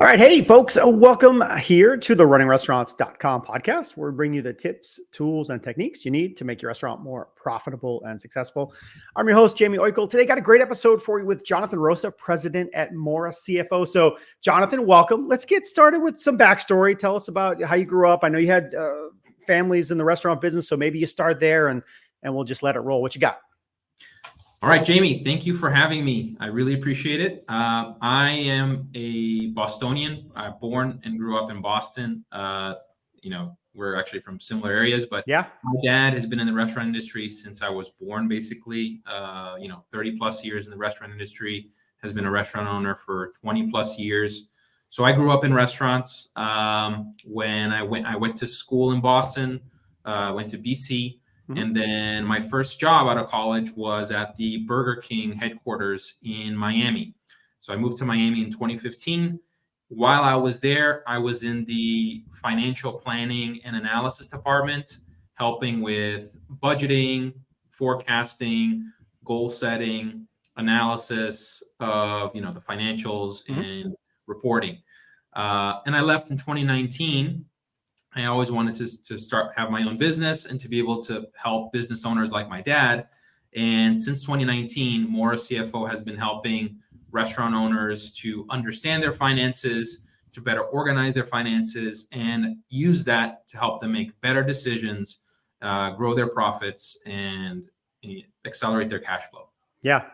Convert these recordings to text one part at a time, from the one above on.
All right. Hey, folks. Welcome here to the runningrestaurants.com podcast, where we bring you the tips, tools, and techniques you need to make your restaurant more profitable and successful. I'm your host, Jaime Oikle. Today, got a great episode for you with Jonathan Rosa, president at Moura CFO. So, Jonathan, welcome. Let's get started with some backstory. Tell us about how you grew up. I know you had families in the restaurant business, so maybe you start there and we'll just let it roll. What you got? All right, Jamie, thank you for having me. I really appreciate it. I am a Bostonian, born and grew up in Boston. We're actually from similar areas, but Yeah. my dad has been in the restaurant industry since I was born, basically. 30 plus years in the restaurant industry, has been a restaurant owner for 20 plus years. So I grew up in restaurants. When I went to school in Boston, went to BC. And then my first job out of college was at the Burger King headquarters in Miami. So I moved to Miami in 2015. While I was there, I was in the financial planning and analysis department, helping with budgeting, forecasting, goal setting, analysis of the financials and reporting. And I left in 2019. I always wanted to have my own business and to be able to help business owners like my dad. And since 2019, Moura CFO has been helping restaurant owners to understand their finances, to better organize their finances, and use that to help them make better decisions, grow their profits, and accelerate their cash flow. Yeah.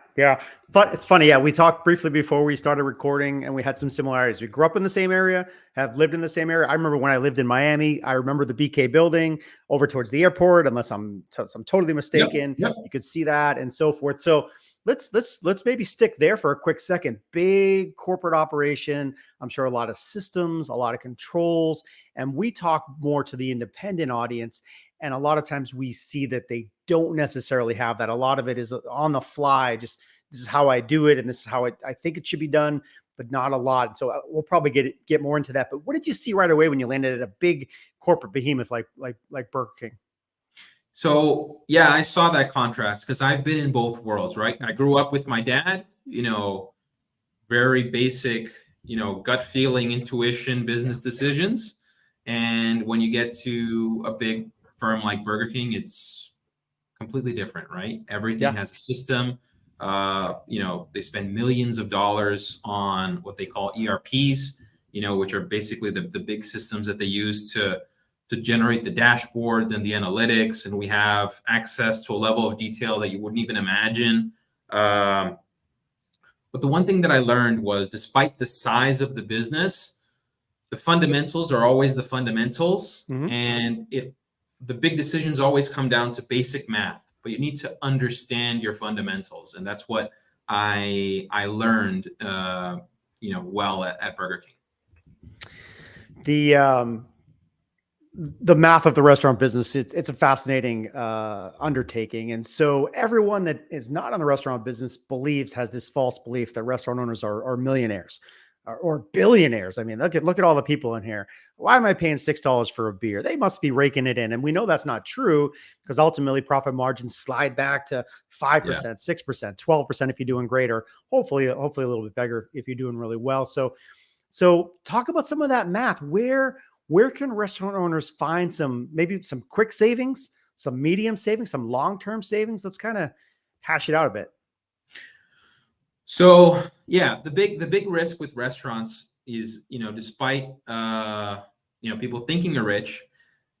But it's funny. Yeah. We talked briefly before we started recording and we had some similarities. We grew up in the same area, have lived in the same area. I remember when I lived in Miami, I remember the BK building over towards the airport, unless I'm totally mistaken. Yep. You could see that and so forth. So let's maybe stick there for a quick second. Big corporate operation. I'm sure a lot of systems, a lot of controls, and we talk more to the independent audience. And a lot of times we see that they don't necessarily have that. A lot of it is on the fly. Just this is how I do it, and this is how I think it should be done, but not a lot. So we'll probably get more into that. But what did you see right away when you landed at a big corporate behemoth like Burger King? So yeah, I saw that contrast because I've been in both worlds, right? I grew up with my dad, very basic, gut feeling, intuition, business decisions. And when you get to a big firm like Burger King, it's completely different, right? Everything has a system. They spend millions of dollars on what they call ERPs, which are basically the big systems that they use to generate the dashboards and the analytics. And we have access to a level of detail that you wouldn't even imagine. But the one thing that I learned was, despite the size of the business, the fundamentals are always the fundamentals. And the big decisions always come down to basic math, but you need to understand your fundamentals. And that's what I learned, well at Burger King. The math of the restaurant business, it's a fascinating undertaking. And so everyone that is not in the restaurant business has this false belief that restaurant owners are millionaires or billionaires. I mean, look at all the people in here. Why am I paying $6 for a beer? They must be raking it in. And we know that's not true, because ultimately profit margins slide back to 5%, 6%, 12% if you're doing great, or hopefully a little bit better if you're doing really well. So talk about some of that math. Where can restaurant owners find maybe some quick savings, some medium savings, some long-term savings? Let's kind of hash it out a bit. So yeah, the big risk with restaurants is, despite people thinking they're rich,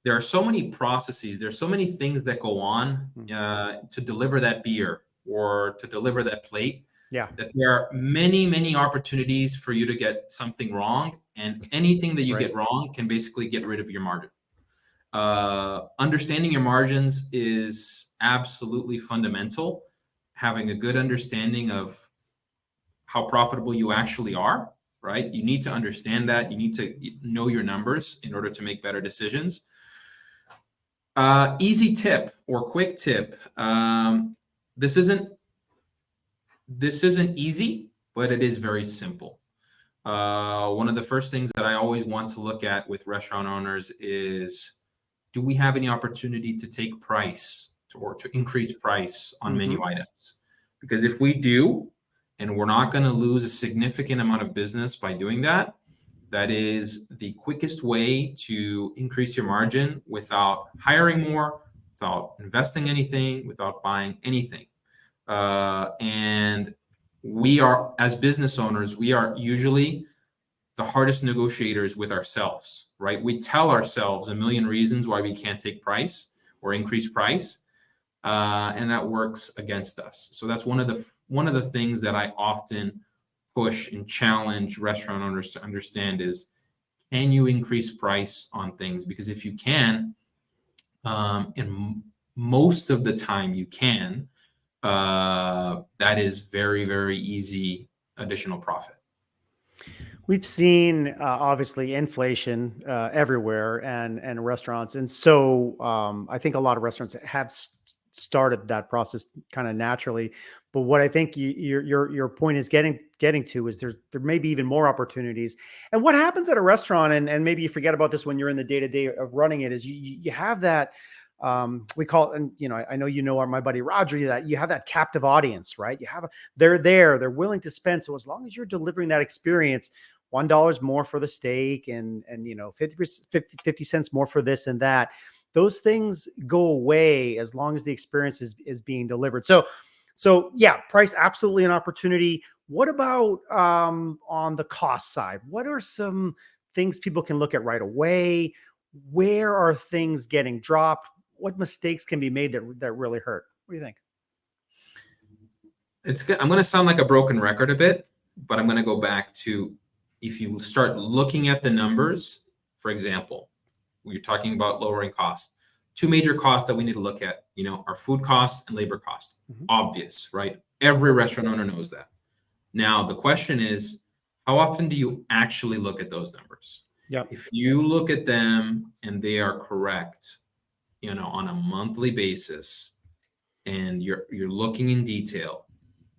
there are so many processes, there's so many things that go on to deliver that beer or to deliver that plate. That there are many opportunities for you to get something wrong, and anything that you get wrong can basically get rid of your margin. Understanding your margins is absolutely fundamental. Having a good understanding of how profitable you actually are, right? You need to understand that. You need to know your numbers in order to make better decisions. Easy tip or quick tip. This isn't easy, but it is very simple. One of the first things that I always want to look at with restaurant owners is, do we have any opportunity to take price or to increase price on menu items? Because if we do, and we're not going to lose a significant amount of business by doing that, That is the quickest way to increase your margin without hiring more, without investing anything, without buying anything. And we are, as business owners, we are usually the hardest negotiators with ourselves, right? We tell ourselves a million reasons why we can't take price or increase price, and that works against us. So that's one of the things that I often push and challenge restaurant owners to understand is, can you increase price on things? Because if you can, and most of the time you can, that is very, very easy additional profit. We've seen obviously inflation everywhere and restaurants, and so I think a lot of restaurants have started that process kind of naturally. But what I think your point is getting to is there may be even more opportunities. And what happens at a restaurant, and maybe you forget about this when you're in the day to day of running it, is you have that. We call it, and I know my buddy Roger, that you have that captive audience, right? They're there, they're willing to spend. So as long as you're delivering that experience, $1 more for the steak and 50 cents more for this and that, those things go away as long as the experience is being delivered. So yeah, price, absolutely an opportunity. What about on the cost side? What are some things people can look at right away? Where are things getting dropped? What mistakes can be made that really hurt? What do you think? I'm going to sound like a broken record a bit, but I'm going to go back to, if you start looking at the numbers, for example, we're talking about lowering costs. Two major costs that we need to look at, are food costs and labor costs. Mm-hmm. Obvious, right? Every restaurant owner knows that. Now, the question is, how often do you actually look at those numbers? Yep. If you look at them and they are correct, on a monthly basis, and you're looking in detail,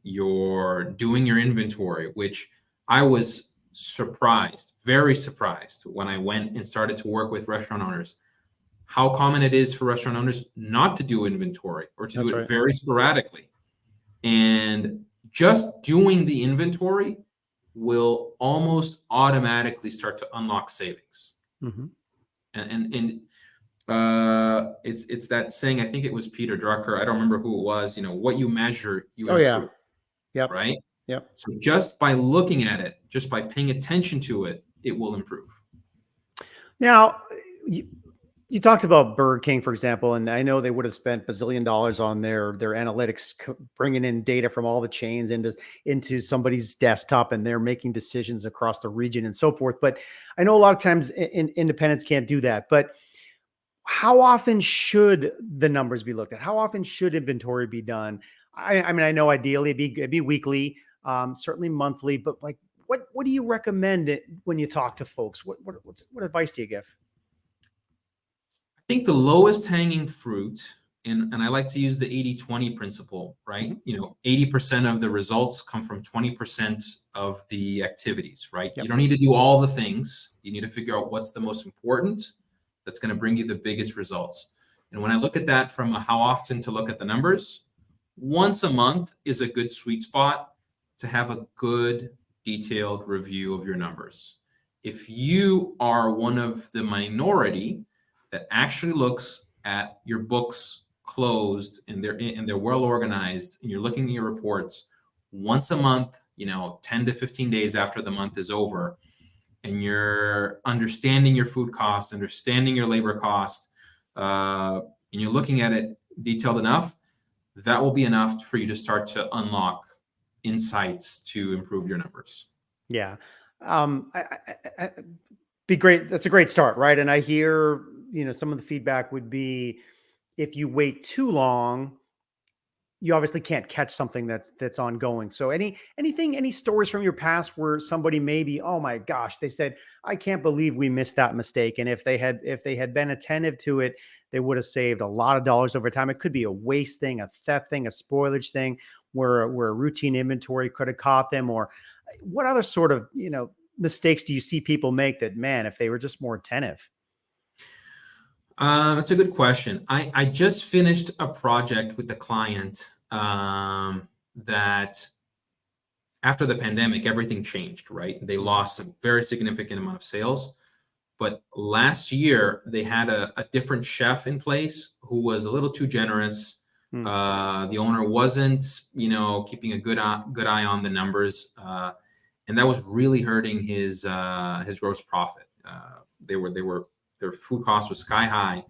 you're doing your inventory, which I was surprised, very surprised, when I went and started to work with restaurant owners, how common it is for restaurant owners not to do inventory or to do it very sporadically. And just doing the inventory will almost automatically start to unlock savings. Mm-hmm. And it's that saying, I think it was Peter Drucker, I don't remember who it was, what you measure, you improve. Yeah. Yep. Right? Yep. So just by looking at it, just by paying attention to it, it will improve. Now, you talked about Burger King, for example, and I know they would have spent $bazillion on their analytics, bringing in data from all the chains into somebody's desktop, and they're making decisions across the region and so forth. But I know a lot of times independents can't do that. But how often should the numbers be looked at? How often should inventory be done? I mean, I know ideally it'd be weekly, certainly monthly, but like, what do you recommend when you talk to folks? What advice do you give? I think the lowest hanging fruit, and I like to use the 80-20 principle, right? Mm-hmm. 80% of the results come from 20% of the activities, right? Yep. You don't need to do all the things. You need to figure out what's the most important that's going to bring you the biggest results. And when I look at that from how often to look at the numbers, once a month is a good sweet spot to have a good detailed review of your numbers. If you are one of the minority that actually looks at your books closed and they're well organized, and you're looking at your reports once a month, 10 to 15 days after the month is over, and you're understanding your food costs, understanding your labor costs, and you're looking at it detailed enough, that will be enough for you to start to unlock insights to improve your numbers. Yeah. Be great. That's a great start, right? And I hear, some of the feedback would be, if you wait too long, you obviously can't catch something that's ongoing. So any stories from your past where somebody maybe, oh my gosh, they said, I can't believe we missed that mistake. And if they had been attentive to it, they would have saved a lot of dollars over time. It could be a waste thing, a theft thing, a spoilage thing, where a routine inventory could have caught them. Or what other sort of, mistakes do you see people make that, man, if they were just more attentive? That's a good question. I just finished a project with a client that after the pandemic, everything changed, right? They lost a very significant amount of sales. But last year, they had a different chef in place who was a little too generous. The owner wasn't, keeping a good eye on the numbers, and that was really hurting his gross profit. Their food cost was sky high,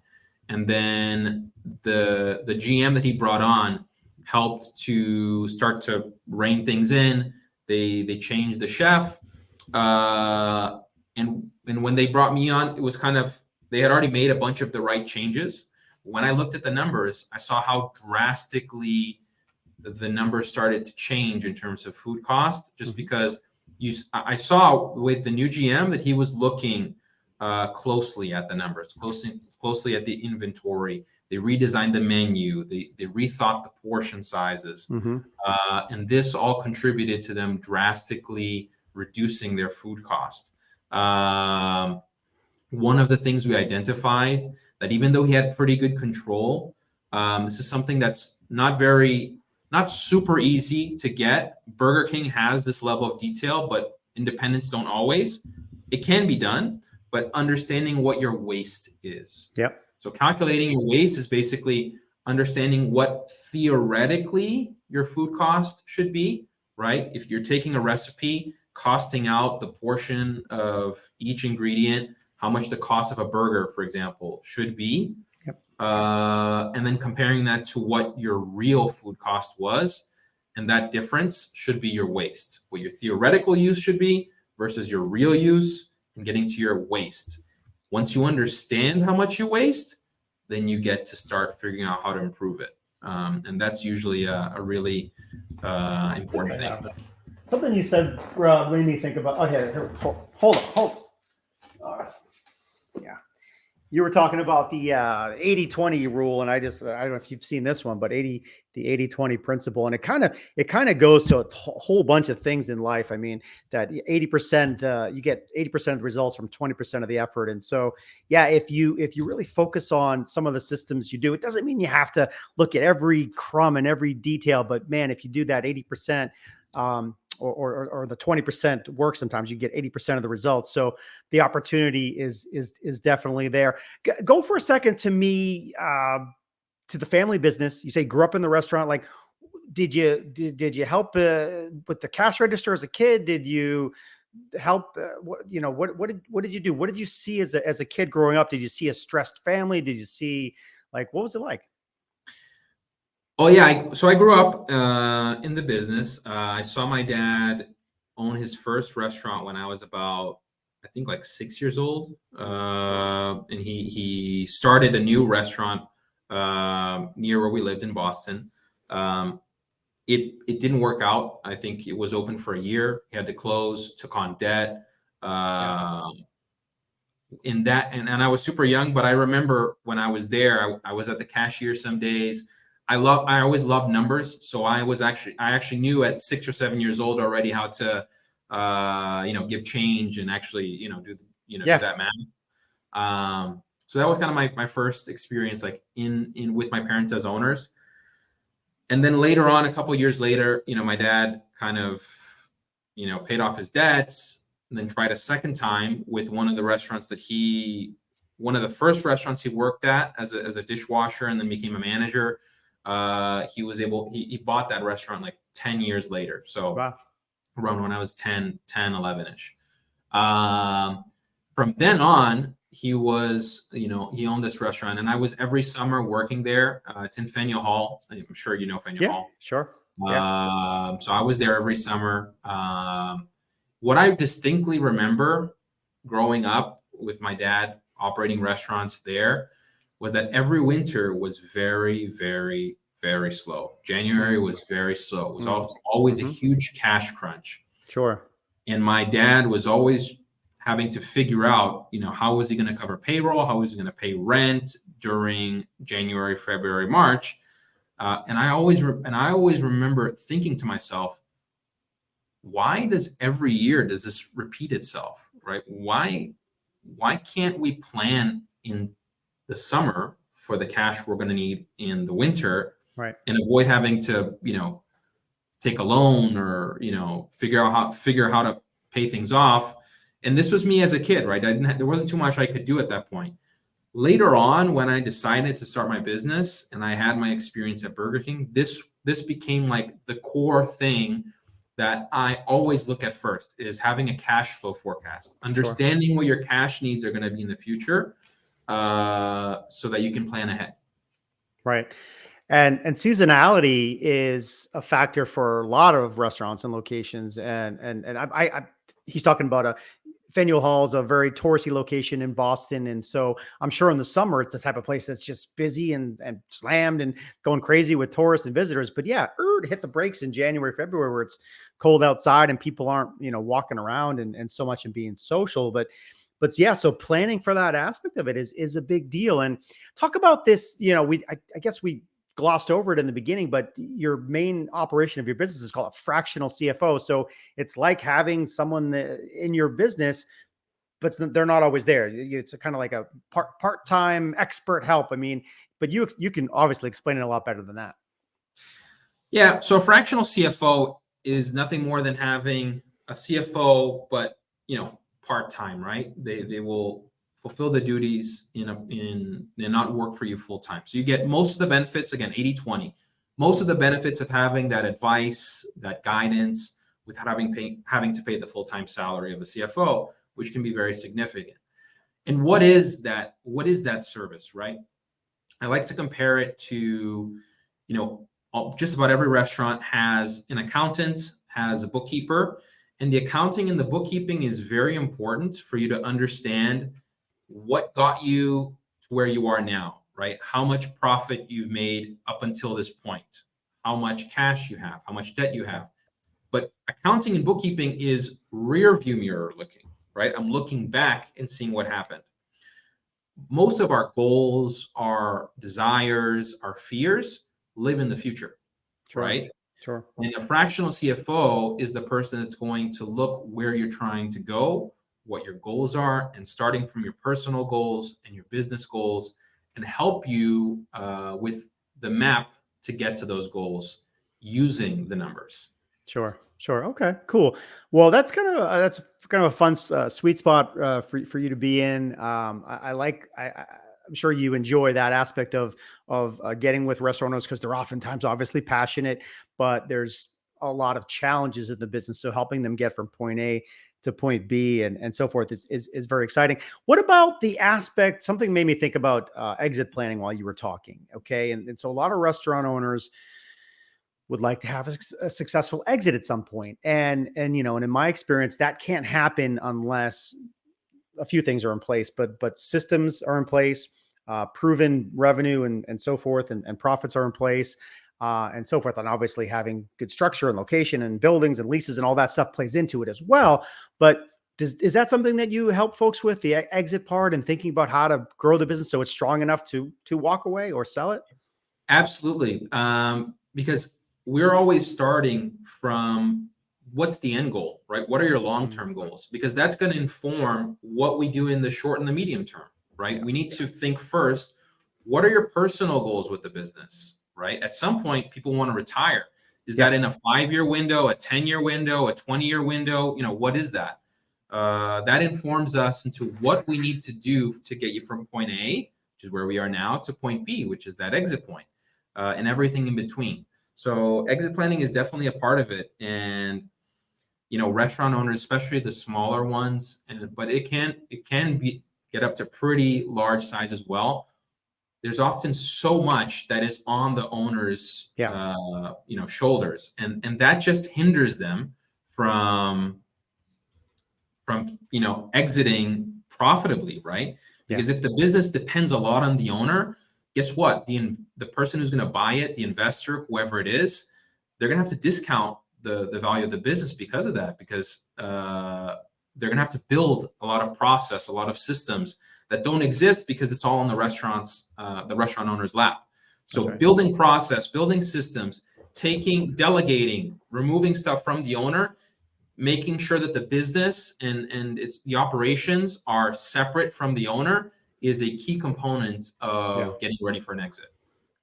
and then the GM that he brought on helped to start to rein things in. They changed the chef, and when they brought me on, it was kind of, they had already made a bunch of the right changes. When I looked at the numbers, I saw how drastically the numbers started to change in terms of food cost, just because I saw with the new GM that he was looking closely at the numbers, closely at the inventory. They redesigned the menu. They rethought the portion sizes, and this all contributed to them drastically reducing their food cost. One of the things we identified, that even though he had pretty good control, this is something that's not super easy to get. Burger King has this level of detail, but independents don't always. It can be done, but understanding what your waste is. Yep. So calculating your waste is basically understanding what theoretically your food cost should be, right? If you're taking a recipe, costing out the portion of each ingredient, how much the cost of a burger, for example, should be. Yep. And then comparing that to what your real food cost was. And that difference should be your waste, what your theoretical use should be versus your real use, and getting to your waste. Once you understand how much you waste, then you get to start figuring out how to improve it. And that's usually a really important thing. Something you said made me think about. Okay, hold on. All right. Yeah. You were talking about the 80-20 rule, and I don't know if you've seen this one, but the 80-20 principle, and it kind of goes to a whole bunch of things in life. I mean, that 80%, you get 80% of the results from 20% of the effort. And so, yeah, if you really focus on some of the systems you do, it doesn't mean you have to look at every crumb and every detail, but man, if you do that 80%, or the 20% work, sometimes you get 80% of the results. So the opportunity is definitely there. Go for a second to me, to the family business. You say grew up in the restaurant. Like, did you help with the cash register as a kid? Did you help? What did you do? What did you see as a kid growing up? Did you see a stressed family? Did you see, like, what was it like? Oh yeah, so I grew up in the business. I saw my dad own his first restaurant when I was about, I think, like 6 years old, and he started a new restaurant near where we lived in Boston. It didn't work out. I think it was open for a year. He had to close, took on debt. In that, and I was super young, but I remember when I was there, I was at the cashier some days. I always loved numbers, so I actually knew at 6 or 7 years old already how to give change and actually do that math. So that was kind of my first experience, like in with my parents as owners. And then later on, a couple of years later, my dad kind of paid off his debts, and then tried a second time with one of the first restaurants he worked at as a dishwasher, and then became a manager. He bought that restaurant like 10 years later. So Wow. Around when I was 10, 11-ish. From then on, he owned this restaurant, and I was every summer working there. It's in Faneuil Hall. I'm sure you know Faneuil Hall. Sure. So I was there every summer. What I distinctly remember growing up with my dad operating restaurants there was that every winter was very, very, very slow. January was very slow. It was always a huge cash crunch. Sure. And my dad was always having to figure out, how was he going to cover payroll? How was he going to pay rent during January, February, March? And I always remember thinking to myself, why does every year this repeat itself, right? Why can't we plan in the summer for the cash we're going to need in the winter, right, and avoid having to take a loan or, figure how to pay things off. And this was me as a kid, right? There wasn't too much I could do at that point. Later on, when I decided to start my business and I had my experience at Burger King, this became like the core thing that I always look at first, is having a cash flow forecast, understanding what your cash needs are going to be in the future, so that you can plan ahead. Right. And seasonality is a factor for a lot of restaurants and locations. And he's talking about Faneuil Hall is a very touristy location in Boston. And so I'm sure in the summer, it's the type of place that's just busy and slammed and going crazy with tourists and visitors. But yeah, hit the brakes in January, February, where it's cold outside and people aren't, walking around and so much and being social. But yeah, so planning for that aspect of it is a big deal. And talk about this, I guess we glossed over it in the beginning, but your main operation of your business is called a fractional CFO. So it's like having someone in your business, but they're not always there. It's kind of like a part-time expert help. I mean, but you can obviously explain it a lot better than that. Yeah. So a fractional CFO is nothing more than having a CFO, but part-time, right? They will fulfill the duties and not work for you full-time. So you get most of the benefits, again, 80-20, most of the benefits of having that advice, that guidance, without having to pay the full-time salary of a CFO, which can be very significant. And what is that service, right? I like to compare it to, just about every restaurant has an accountant, has a bookkeeper, and the accounting and the bookkeeping is very important for you to understand what got you to where you are now, right? How much profit you've made up until this point, how much cash you have, how much debt you have. But accounting and bookkeeping is rear view mirror looking, right? I'm looking back and seeing what happened. Most of our goals, our desires, our fears live in the future, right? Sure. And a fractional CFO is the person that's going to look where you're trying to go, what your goals are, and starting from your personal goals and your business goals, and help you with the map to get to those goals using the numbers. Sure. Okay, cool. Well, that's kind of a fun sweet spot for you to be in. I'm sure you enjoy that aspect of getting with restaurant owners, because they're oftentimes obviously passionate, but there's a lot of challenges in the business. So helping them get from point A to point B and so forth is very exciting. What about the aspect? Something made me think about exit planning while you were talking. Okay, and so a lot of restaurant owners would like to have a successful exit at some point. And in my experience, that can't happen unless a few things are in place, but systems are in place, proven revenue and so forth, and profits are in place, and so forth. And obviously having good structure and location and buildings and leases and all that stuff plays into it as well. But is that something that you help folks with, the exit part and thinking about how to grow the business so it's strong enough to walk away or sell it? Absolutely. Because we're always starting from what's the end goal, right? What are your long-term goals? Because that's going to inform what we do in the short and the medium term, right? We need to think first, what are your personal goals with the business, right? At some point, people want to retire. Is that in a 5-year window, a 10-year window, a 20-year window? What is that? That informs us into what we need to do to get you from point A, which is where we are now, to point B, which is that exit point, and everything in between. So exit planning is definitely a part of it. And, restaurant owners, especially the smaller ones, but it can get up to pretty large size as well. There's often so much that is on the owner's, shoulders, and that just hinders them from exiting profitably, right? Because if the business depends a lot on the owner, guess what? The person who's going to buy it, the investor, whoever it is, they're going to have to discount the value of the business because of that, because they're going to have to build a lot of process, a lot of systems that don't exist because it's all in the restaurant owner's lap. So building process, building systems, delegating, removing stuff from the owner, making sure that the business and the operations are separate from the owner is a key component of getting ready for an exit.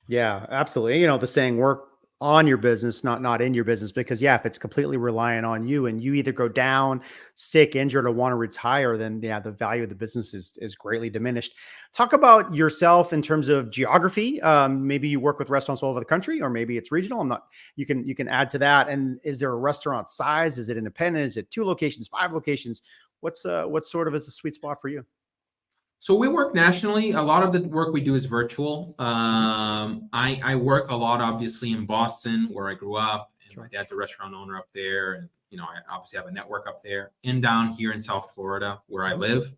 Yeah, absolutely. The saying, work on your business, not in your business. Because yeah, if it's completely reliant on you and you either go down, sick, injured, or want to retire, then yeah, the value of the business is greatly diminished. Talk about yourself in terms of geography. Maybe you work with restaurants all over the country, or maybe it's regional. I'm not. You can add to that. And is there a restaurant size? Is it independent? Is it 2 locations, 5 locations? What sort of is the sweet spot for you? So we work nationally. A lot of the work we do is virtual. I work a lot, obviously, in Boston, where I grew up, and my Sure. dad's a restaurant owner up there, and I obviously have a network up there, and down here in South Florida, where I live.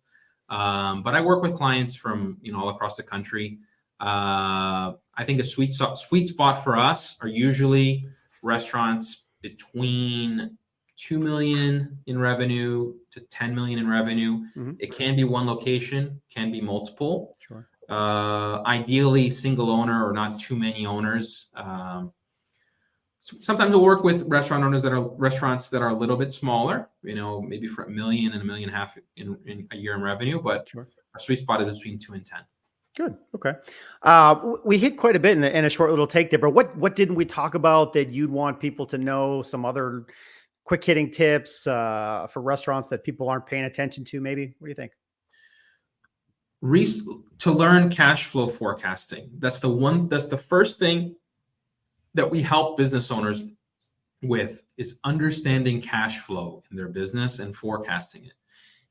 But I work with clients from all across the country. I think a sweet spot for us are usually restaurants between 2 million in revenue to 10 million in revenue. Mhm. It can be one location, can be multiple. Sure. Ideally, single owner or not too many owners. Sometimes we'll work with restaurants that are a little bit smaller, maybe for 1 million and 1.5 million in a year in revenue, but Sure. our sweet spot is between 2 and 10. Good. Okay. We hit quite a bit in a short little take there, but what didn't we talk about that you'd want people to know? Some other quick hitting tips for restaurants that people aren't paying attention to, maybe? What do you think? To learn cash flow forecasting. That's the first thing that we help business owners with, is understanding cash flow in their business and forecasting it.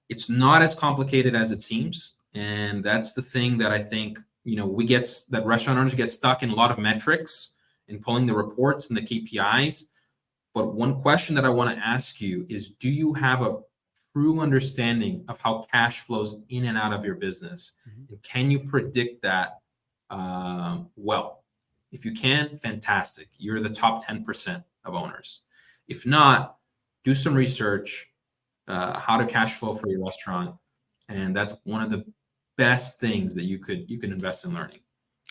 It's not as complicated as it seems. And that's the thing that I think, that restaurant owners get stuck in a lot of metrics and pulling the reports and the KPIs. But one question that I want to ask you is, do you have a true understanding of how cash flows in and out of your business? Mhm. And can you predict that well? If you can, fantastic. You're the top 10% of owners. If not, do some research, how to cash flow for your restaurant. And that's one of the best things that you could invest in learning.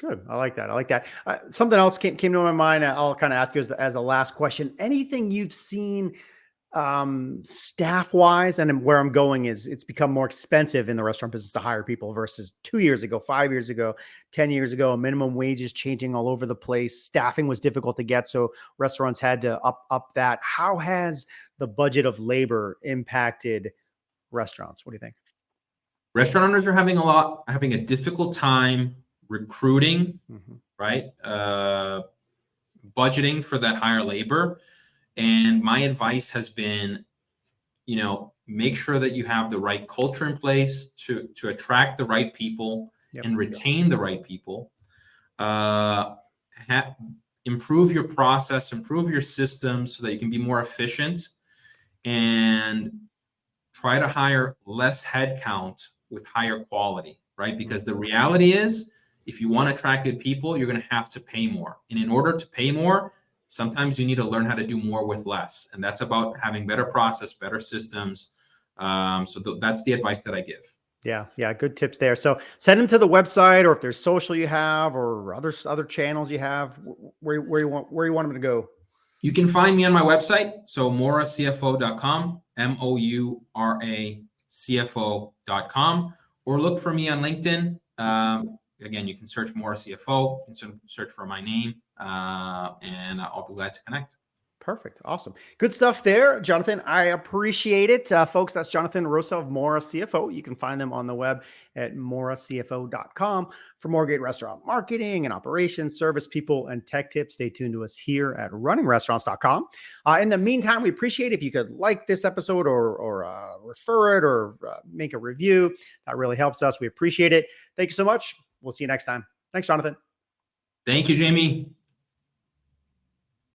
Good. I like that. I like that. Something else came to my mind. I'll kind of ask you as a last question. Anything you've seen staff wise, and where I'm going is it's become more expensive in the restaurant business to hire people versus 2 years ago, 5 years ago, 10 years ago. Minimum wages changing all over the place. Staffing was difficult to get, so restaurants had to up that. How has the budget of labor impacted restaurants? What do you think? Restaurant owners are having a difficult time recruiting, Mhm. right? Budgeting for that higher labor. And my advice has been, make sure that you have the right culture in place to attract the right people Yep. and retain the right people. Improve your process, improve your systems so that you can be more efficient, and try to hire less headcount with higher quality, right? Because the reality is, if you want to attract good people, you're going to have to pay more. And in order to pay more, sometimes you need to learn how to do more with less. And that's about having better process, better systems. That's the advice that I give. Yeah. Yeah. Good tips there. So send them to the website, or if there's social you have, or other channels you have, where you want them to go. You can find me on my website. So mouracfo.com, mouracfo.com, or look for me on LinkedIn. Again, you can search Moura CFO, you can search for my name, and I'll be glad to connect. Perfect. Awesome. Good stuff there, Jonathan. I appreciate it. Folks, that's Jonathan Rosa of Moura CFO. You can find them on the web at mouracfo.com for more great restaurant marketing and operations, service people, and tech tips. Stay tuned to us here at runningrestaurants.com. In the meantime, we appreciate if you could like this episode or refer it, or make a review. That really helps us. We appreciate it. Thank you so much. We'll see you next time. Thanks, Jonathan. Thank you, Jamie.